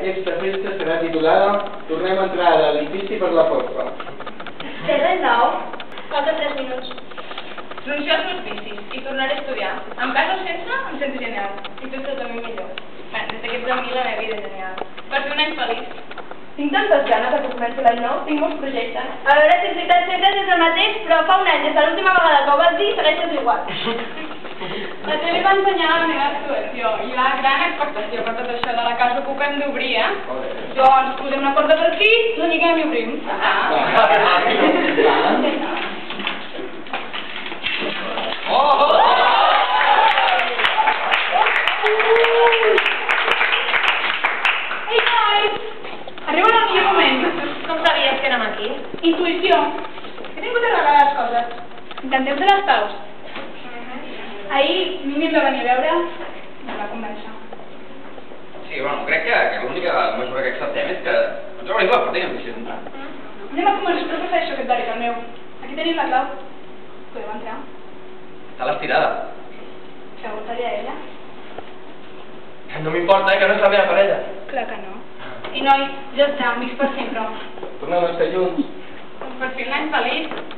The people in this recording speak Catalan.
Aquesta festa serà titulada Tornem a entrar a l'edifici per la porta. Té res nou? Falta 3 minuts. Renunciar als meus vicis i tornar a estudiar. Amb cas o sense, em sento genial. I tu ets també millor. Bé, des que ets amb mi la meva vida és genial. Per fer un any feliç. Tinc tantes ganes que comenci l'any nou, tinc molts projectes. A veure si és veritat sempre és el mateix, però fa un any, des de l'última vegada que ho vas dir, segueixes igual. La tele va ensenyar la meva actuació i la gran expectació per tot això de la casa que hem d'obrir, Doncs posem la porta per aquí, la lliguem i obrim. Ei, nois! Arriba el millor moment. Com sabies que érem aquí? Intuïció. He vingut a arreglar les coses. Intenteu ser les paus. Ahir Mínim va venir a veure i em va convèncer. Sí, bueno, crec que l'única mesura que acceptem és que ens obrim la porta i ens deixem entrar. Anem a començar, però prefereixo aquest dòric, el meu. Aquí tenim la clau. Podeu entrar? Està a l'estirada. Segur seria ella? No m'importa, que no és la meva parella. Clar que no. I noi, ja està, amics per sempre. Tornem a estar junts. Per fi un any feliç.